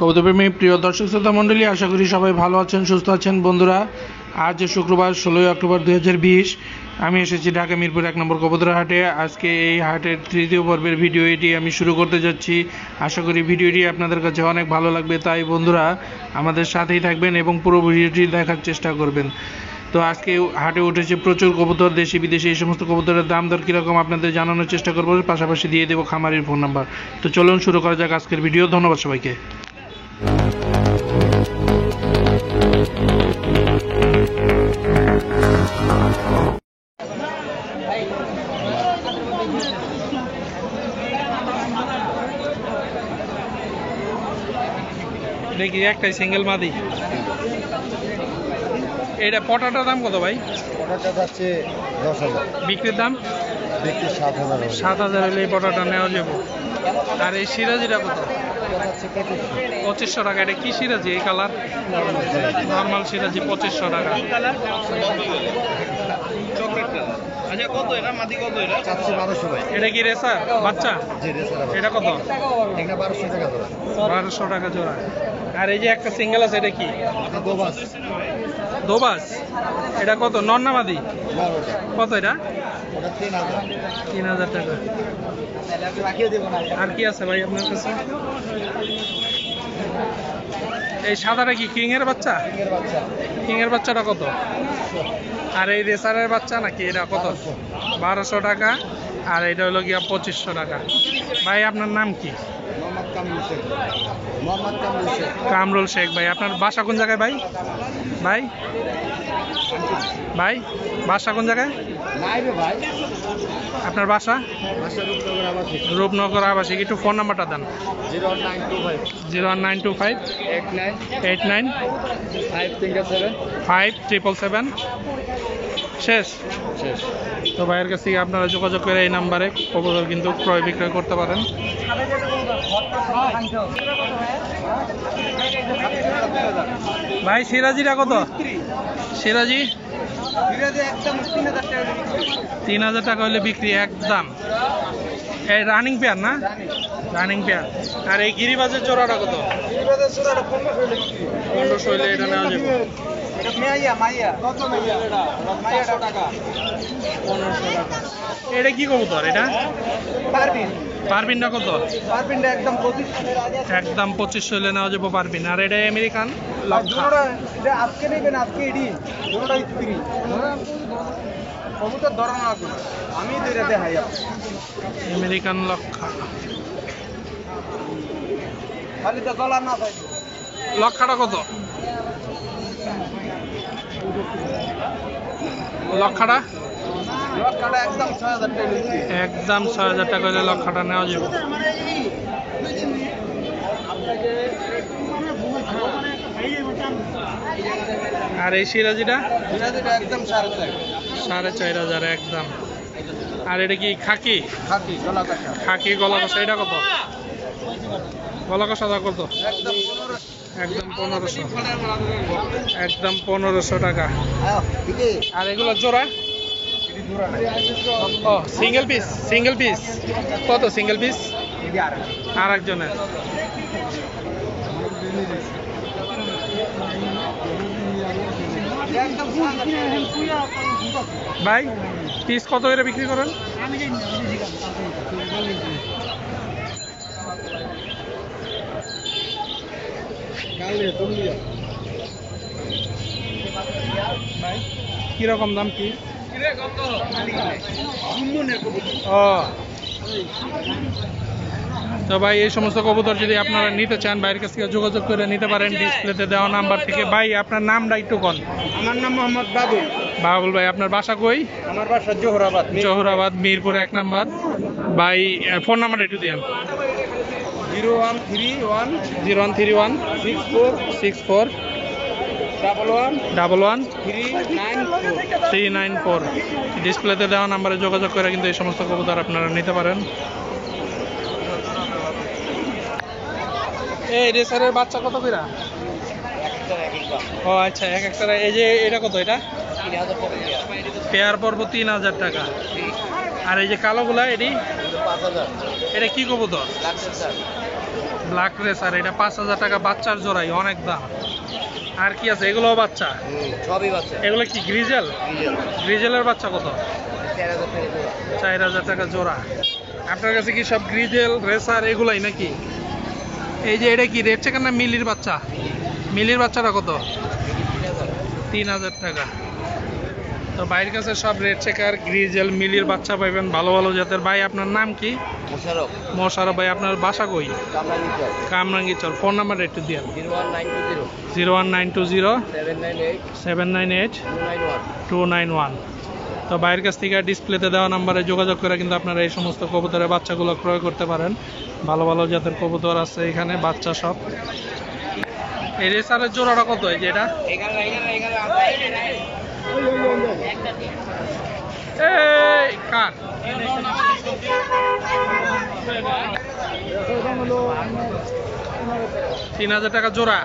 কবুতরপ্রেমী প্রিয় দর্শক শ্রোতা মণ্ডলী, আশা করি সবাই ভালো আছেন, সুস্থ আছেন। বন্ধুরা, আজ শুক্রবার 16 অক্টোবর 2020 আমি এসেছি ঢাকা মিরপুর 1 নম্বর কবুতর হাটে। আজকে এই হাটের তৃতীয় পর্বের ভিডিও এটি আমি শুরু করতে যাচ্ছি। আশা করি ভিডিওটি আপনাদের কাছে অনেক ভালো লাগবে, তাই বন্ধুরা আমাদের সাথেই থাকবেন এবং পুরো ভিডিওটি দেখার চেষ্টা করবেন। তো আজকে হাটে উঠেছে প্রচুর কবুতর, দেশি বিদেশি। এই সমস্ত কবুতরের দাম দর কীরকম আপনাদের জানানোর চেষ্টা করবো, পাশাপাশি দিয়ে দেবো খামারির ফোন নাম্বার। তো চলুন শুরু করা যাক আজকের ভিডিও। ধন্যবাদ সবাইকে। দেখি একটাই সিঙ্গেল মাদি। এটা পটাটার দাম কত ভাই? পটাটা যাচ্ছে 10,000, বিক্রির দাম বিক্রি 7,000। 7,000 হলে এই পটাটা নেওয়া যাবে। আর এই সিরাজিটা কত? যাচ্ছে 2500 টাকা। এটা কি সিরাজি? এই কালার নর্মাল সিরাজি 2500 টাকা। আচ্ছা, কত এটা মাদি? কত এটা? 1200 ভাই। এটা কি রেসার বাচ্চা? জি রেসার। এটা কত? এটা 1200 টাকা জোড়া। 1200 টাকা জোড়া। আর এই যে একটা সিঙ্গেল আছে, এটা কি? এটা দোবাস। দোবাস। এটা কত? নর না মাদি? নর ওটা। কত এটা? ওটা 3000। 3000 টাকা। রাখিয়ে দেব না। আর কি আছে ভাই আপনার কাছে? এই সাদাটা কি কিং এর বাচ্চা? এর বাচ্চা কিং এর বাচ্চাটা কত? আর এই রেসারের বাচ্চা নাকি? এটা কত? 1200 টাকা। আর এটা হলো গিয়া 2500 টাকা। ভাই আপনার নাম কি? মোহাম্মদ কামরুল শেখ। মোহাম্মদ কামরুল শেখ। কামরুল শেখ। ভাই আপনার বাসা কোন জায়গায় ভাই? ভাই ভাই বাসা কোন জায়গায় নাই রে ভাই। আপনার বাসা? বাসা রূপনগর আবাসিক। রূপনগর আবাসিক। একটু ফোন নাম্বারটা দেন। 01925 01925 89 89 537 5777। শেষ। শেষ। তো ভাইয়ের কাছ থেকে আপনারা যোগাযোগ করে এই নাম্বারে কবুতর কিন্তু ক্রয় বিক্রয় করতে পারেন। ভাই সিরাজিটা কত? সিরাজি 3000 টাকা হলে বিক্রি একদম। এই রানিং পেয়ার না? Running pair. আর এই গিরিবাজের জোড়াটা কত? 1500 হলে এটা নেওয়া যাবে। 1500 টাকা। এটা কি কবুতর? এটা পারবিনটা কত? একদম 2500 হলে নেওয়া যাবো পারবিন। আর এটা আমেরিকান লক্ষা। আমেরিকান লক্ষা। লক্ষাটা কত? লক্ষাটা একদম 6000 টাকা হলে লক্ষাটা নেওয়া যাবে। আর এই সিরাজিটা একদম 4,500। 4500 একদম। আর এটা কি খাকি? খাকি গলা কষা। এটা কত? গলা কষাটা কত? একদম 1500। একদম 1500 টাকা। আর এগুলো জোড়া? ও সিঙ্গেল পিস। সিঙ্গেল পিস কত? সিঙ্গেল পিস আর একজনের। ভাই পিস কত করে বিক্রি করেন? ভাই কিরকম দাম পিস? ও তো ভাই এই সমস্ত কবুতর যদি আপনারা নিতে চান ভাইয়ের কাছ থেকে যোগাযোগ করে নিতে পারেন ডিসপ্লেতে দেওয়া নাম্বার থেকে। ভাই আপনার নামটা একটু কোন? আমার নাম মোহাম্মদ বাবুল। বাবুল ভাই, আপনার বাসা কই? আমার বাসা জোহরাবাদ। জোহরাবাদ মিরপুর 1 নম্বর। ভাই ফোন নাম্বারটা একটু দিন। 0131 0131 64 64 11 11 394। 394। ডিসপ্লেতে দেওয়া নাম্বারে যোগাযোগ করে কিন্তু এই সমস্ত কবুতর আপনারা নিতে পারেন। এই রেসারের বাচ্চা কত করে? ও আচ্ছা, এক একটা। এই যে এটা কত? এটা পেয়ার পড়বো 3000 টাকা। আর এই যে কালোগুলা এটি? এটা কি কবুতর? ব্ল্যাক রেসার, এটা 5,000 টাকা বাচ্চার জোড়াই, অনেক দাম। আর কি আছে, এগুলো বাচ্চা? সবই বাচ্চা। এগুলো কি গ্রিজেল? গ্রিজেলের বাচ্চা কত? 4,000 টাকা জোড়া। 4,000 টাকা জোড়া। আপনার কাছে কি সব গ্রিজেল রেসার এগুলাই নাকি? এই যে এটা কি রেড চেকার না মিলির বাচ্চা? মিলির বাচ্চাটা কত? 3,000 টাকা। তো ভাইয়ের কাছে সব রেড চেকার, গ্রিজেল, মিলির বাচ্চা পাইবেন ভালো ভালো জাতের। ভাই আপনার নাম কি? মোশাররফ। মোশাররফ ভাই, আপনার বাসা কই? কামরাঙ্গীরচর। কামরাঙ্গীরচর। ফোন নাম্বার একটু দিন। 01920 01920 798 798 291। 291। তো ভাইয়ের কাছ থেকে ডিসপ্লেতে দেওয়া নাম্বারে যোগাযোগ করে কিন্তু আপনারা এই সমস্ত কবুতরের বাচ্চাগুলো ক্রয় করতে পারেন। ভালো ভালো জাতের কবুতর আছে এখানে, বাচ্চা সব। এই রেসারের জোড়াটা কত? এই যে এটা এই কার 3,000 টাকা জোড়া।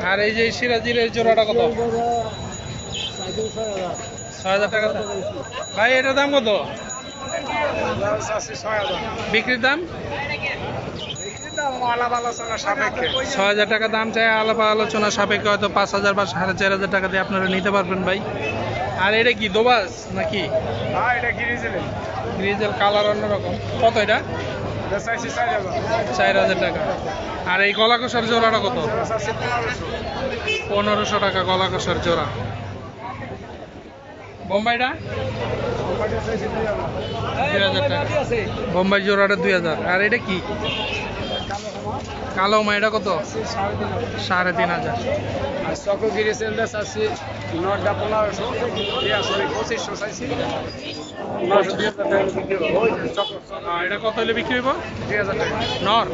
আর এই যে সিরাজির এই জোড়াটা কত? 6,000 টাকা। ভাই এটার দাম কত? বিক্রির দাম 6,000 টাকা দাম চাই, আলাপ আলোচনা সাপেক্ষে হয়তো 5,000 বা 4,500 টাকা দিয়ে আপনারা নিতে পারবেন ভাই। আর এটা কি দোবাস নাকি? গ্রিজেল কালার অন্যরকম। কত এটা? 4,000 টাকা। আর এই গলা কষার জোড়াটা কত? 1,500 টাকা গলা কষার জোড়া। বোম্বাইটা 2,000 টাকা। বোম্বাই জোড়াটা 2,000। আর এটা কি? কালো মা, এটা কত? 3,500। আর চকো গিরিসেলদাস আছে নটা 1500 2500 চাইছি। এটা কত হলে বিক্রি হইব? 2000 টাকা। নর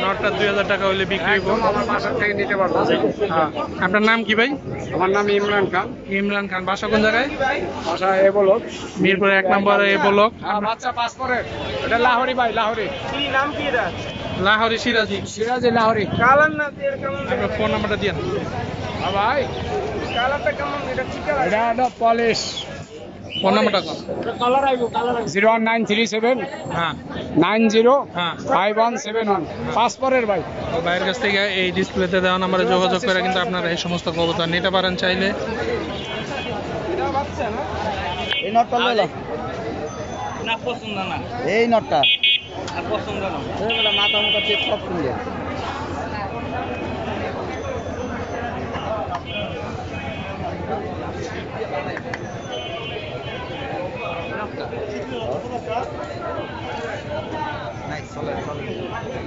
নরটা 2,000 টাকা হলে বিক্রি হইব। একদম আমার বাসা থেকে নিতে পারবো। হ্যাঁ। আপনার নাম কি ভাই? আমার নাম ইমরান খান। ইমরান খান। বাসা কোন জায়গায়? বাসা এ বলো মিরপুর 1 নম্বরে এ বলক। বাচ্চা পাস করে এটা লাহোরি ভাই, লাহোরি। কি নাম কি এটা? লাহোরি সিরাজি। সিরাজি লাহোরি। কালার না এর কেমন? আপনার ফোন নাম্বারটা দিন। হ্যাঁ ভাই, কালারটা কেমন? এটা কি কালার? এটা পলিশ। ফোন নাম্বারটা কত? কালার আইবো, কালার আইবো। 01937 হ্যাঁ 90 হ্যাঁ। 5171 পাস পরের ভাই। তো ভাইয়ের কাছ থেকে এই ডিসপ্লেতে দেওয়া নাম্বারে যোগাযোগ করে কিন্তু আপনারা এই সমস্ত কবুতর নিতে পারেন চাইলে। এই নটটা লইলা না পছন্দ না, এই নটটা আর পছন্দ না। এইগুলা মাথা মুখা চেক সব শুনলে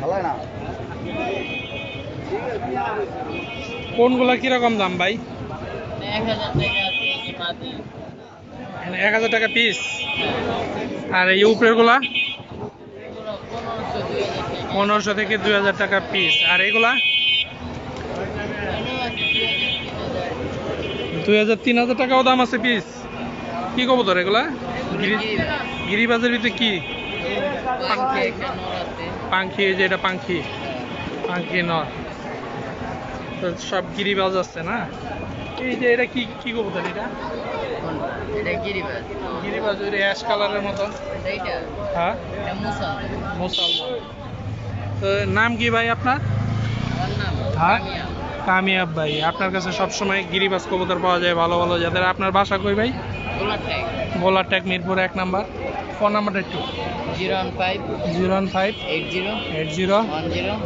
ভালো না। কোনগুলা কিরকম দাম ভাই? 1,000 টাকা পিস। আর এই উপরের গুলা 1,500 থেকে 2,000 টাকা পিস। আর এগুলা 2,000 3,000 টাকাও দাম আছে পিস। কি কবুতর এগুলা? গিরিবাজের ভিতরে কি? পাঙ্খি। এই যে এটা পাঙ্খি, পাঙ্খি নর। তো সব গিরিবাজ আছে না? এই যে এটা কি কি কবুতর? এটা গিরিবাজ, ওই অ্যাশ কালারের মতন। হ্যাঁ মুসলমান। তো নাম কি ভাই আপনার? হ্যাঁ কামিয়াব ভাই। আপনার কাছে সবসময় গিরিবাজ কবুতর পাওয়া যায় ভালো ভালো যাদের। আপনার বাসা কই ভাই? গোলার ট্যাগ মিরপুর 1 নাম্বার। ফোন নাম্বারটা একটু। 015 80 10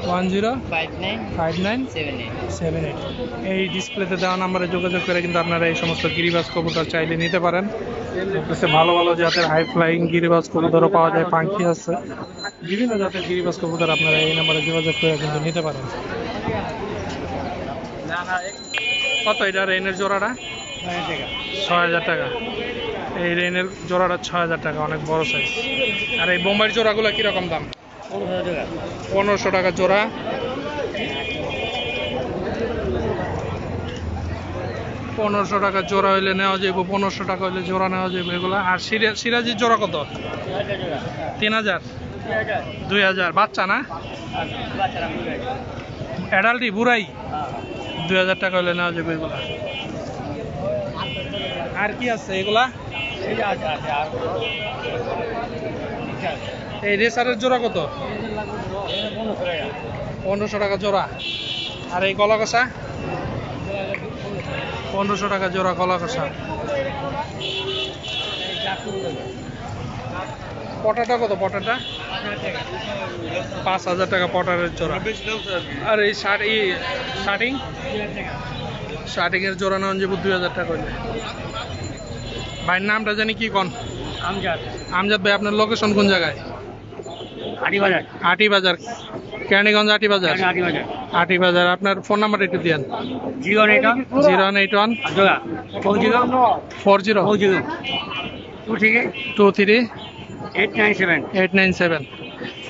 5978। এই ডিসপ্লেতে দেওয়া নাম্বারে যোগাযোগ করে কিন্তু আপনারা এই সমস্ত গিরিবাজ কবুতর চাইলে নিতে পারেন। ভালো ভালো জাতের হাই ফ্লাইং গিরিবাজ কবুতরও পাওয়া যায়, পাঙ্খি আছে, বিভিন্ন জাতের গিরিবাজ কবুতর আপনারা এই নাম্বারে যোগাযোগ করে কিন্তু নিতে পারেন। কত এটা রেনের জোড়াটা? 6,000 টাকা। এই রেনের জোড়াটা 6,000 টাকা, অনেক বড় সাইজ। আর এই বোম্বাইয়ের জোড়াগুলো কিরকম দাম? 1,500 টাকা জোড়া। পনেরোশো টাকা জোড়া হইলে নেওয়া যাবে, 1,500 টাকা হইলে জোড়া নেওয়া যাবে এগুলো। আর সিরাজির জোড়া কত? 3,000 2,000। বাচ্চা না অ্যাডাল্টি বুড়াই? 2,000 টাকা হলে নেওয়া যাবে এগুলা। আর কি আছে এগুলা? এই রেসারের জোড়া কত? 1500 টাকা জোড়া। আর এই কলা কষা 1500 টাকা জোড়া কলা কষা। পটাটা কত পটাটা? 5000 টাকা পটারের জোড়া। আর এই শার্টিং এর জোড়া নেওয়া যাবো 2000 টাকা হইলে। ভাইয়ের নামটা জানি কি কোন? আমজাদ ভাই, আপনার লোকেশন কোন জায়গায়? আটি বাজার, কেরানীগঞ্জ আটি বাজার। আপনার ফোন নাম্বার একটু দিয়েন। 0181 40 23 897।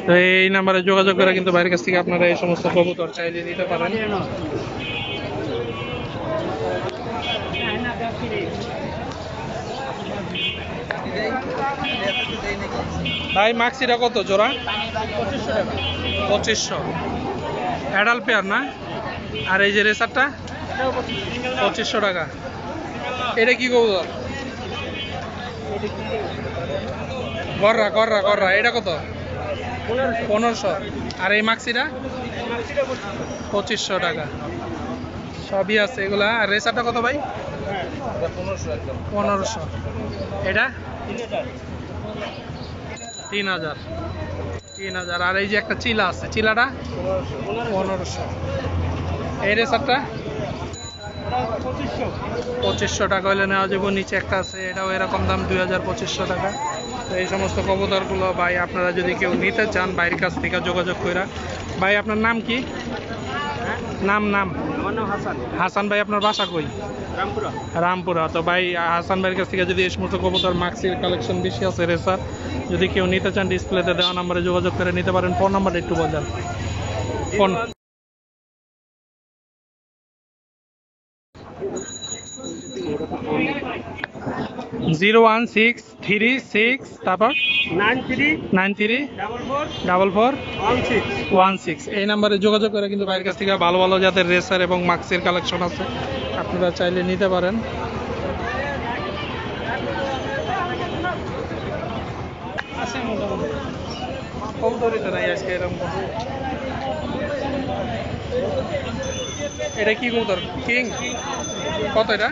তো এই নাম্বারে যোগাযোগ করে কিন্তু বাইরের কাছ থেকে আপনারা এই সমস্ত কবুতর চাইলে নিতে পারেন। ভাই মাক্সিটা কত জোড়া? 2500। অ্যাডাল্ট পেয়ার না? আর এই যে রেসারটা 2500 টাকা। এটা কি কবুতর? গররা এটা কত? 1500। আর এই মাক্সিটা 2500 টাকা। সবই আছে এগুলা। আর রেসারটা কত ভাই? 1500। এটা 3000। আর এই যে একটা চিলা আছে, চিলাটা 1500। এই রেসারটা 2500 টাকা হলে নেওয়া যাবে। নিচে একটা আছে, এটাও এরকম দাম 2500 টাকা। তো এই সমস্ত কবুতরগুলো ভাই আপনারা যদি কেউ নিতে চান বাইরের কাছ থেকে যোগাযোগ করে। ভাই আপনার নাম কি? নাম আমার নাম হাসান। হাসান ভাই, আপনার বাসা কই? রামপুরা। তো ভাই হাসান ভাইয়ের কাছ থেকে যদি এই সমস্ত কবুতর মাক্সির কালেকশন বেশি আছে রেসার, যদি কেউ নিতে চান ডিসপ্লেতে দেওয়া নাম্বারে যোগাযোগ করে নিতে পারেন। ফোন নাম্বারটা একটু বলেন। ফোন 01636 তারপর 93444416। এই নাম্বারে যোগাযোগ করে কিন্তু ভাইয়ের কাছ থেকে ভালো ভালো জাতের রেসার এবং মাক্সের কালেকশন আছে, আপনারা চাইলে নিতে পারেন। এটা কি কবুতর? কিং কত? এটা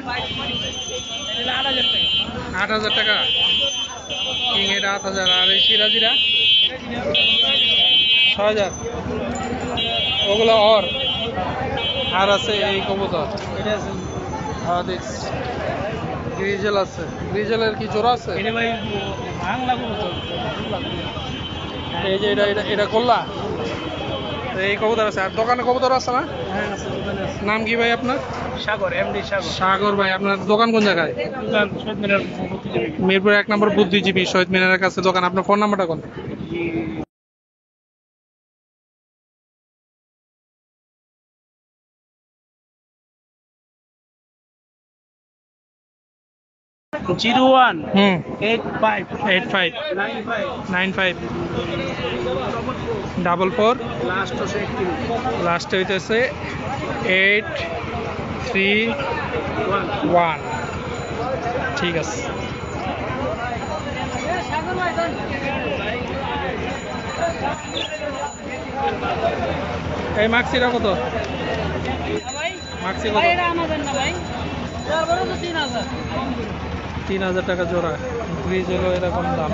8000 টাকা। কিং এটা 8000। আর এই সিরাজিরা 6000। ওগুলো আর আছে এই কবুতর গ্রিজেল আছে। গ্রিজেলের কি জোড়া আছে? এই যে এটা করলা। এই কবুতর আছে। আর দোকানে কবুতর আছে না? নাম কি ভাই আপনার? সাগর, এমডি সাগর। সাগর ভাই, আপনার দোকান কোন জায়গায়? মিরপুর 1 নম্বর বুদ্ধিজীবী শহীদ মিনারের কাছে দোকান। আপনার ফোন নাম্বারটা কোন? জিরো 1 হুম 85 85 95 44 লাস্টে হইতেছে 831। ঠিক আছে। এই মাক্সিটা কত? মাক্সি কত? 3000 টাকা জোড়া। গ্রিজ হলো এরকম দাম।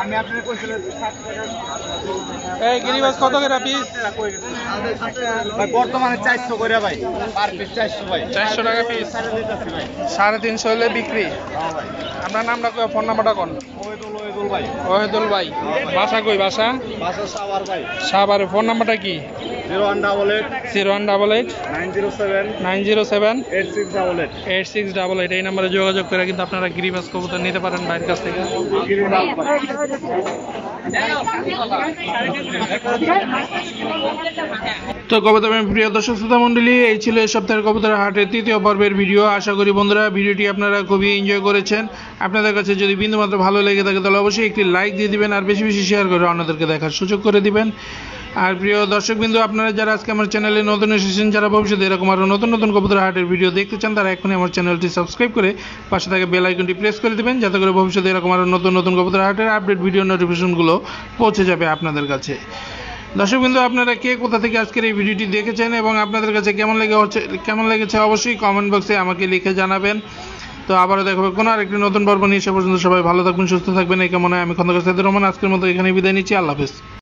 আমি আপনার কইছিলাম 60 টাকা এই গিরিবাস কত করে পিস? ভাই বর্তমানে 400 করে ভাই, পার পিস 400 ভাই, 400 টাকা পিস, সাড়ে দিতেছি ভাই। 350 হলে বিক্রি। হ্যাঁ ভাই, আপনার নামটা কই, ফোন নাম্বারটা কোন? ওয়েদুল ভাই, ওহেদুল ভাই। বাসা কই? বাসা বাসা সাভার ভাই, সাভারে। ফোন নাম্বারটা কি? 0188 0188 907 907 8688। 8688 এই নম্বরে যোগাযোগ করে কিন্তু আপনারা গিরিবাস কবুতর নিতে পারেন ভাইয়ের কাছ থেকে। তো কবুতর প্রিয় দর্শক শ্রোতা মণ্ডলী, এই ছিল এই সপ্তাহের কবুতর হাটের তৃতীয় পর্বের ভিডিও। আশা করি বন্ধুরা ভিডিওটি আপনারা খুবই এনজয় করেছেন। আপনাদের কাছে যদি বিন্দুমাত্র ভালো লেগে থাকে তাহলে অবশ্যই একটি লাইক দিয়ে দিবেন আর বেশি বেশি শেয়ার করে অন্যদেরকে দেখার সুযোগ করে দিবেন। আর প্রিয় দর্শকবৃন্দু, আপনারা যারা আজকে আমার চ্যানেলে নতুন এসেছেন, যারা ভবিষ্যতে এরকম আরও নতুন নতুন কবুতর হাটের ভিডিও দেখতে চান, তারা এখনই আমার চ্যানেলটি সাবস্ক্রাইব করে পাশে থাকা বেল আইকনটি প্রেস করে দিবেন, যাতে করে ভবিষ্যতে এরকম আরও নতুন নতুন কবুতর হাটের আপডেট ভিডিও নোটিফিকেশনগুলো পৌঁছে যাবে আপনাদের কাছে। দর্শকবৃন্দু, আপনারা কে কোথা থেকে আজকের এই ভিডিওটি দেখেছেন এবং আপনাদের কাছে কেমন লেগেছে অবশ্যই কমেন্ট বক্সে আমাকে লিখে জানাবেন। তো আবারও দেখা হবে কোনো আরেকটি নতুন পর্ব নিয়ে। সে পর্যন্ত সবাই ভালো থাকবেন, সুস্থ থাকবেন এই কামনায় আমি খন্দকার সাইদুর রহমান আজকের মতো এখানে বিদায় নিচ্ছি। আল্লাহ হাফেজ।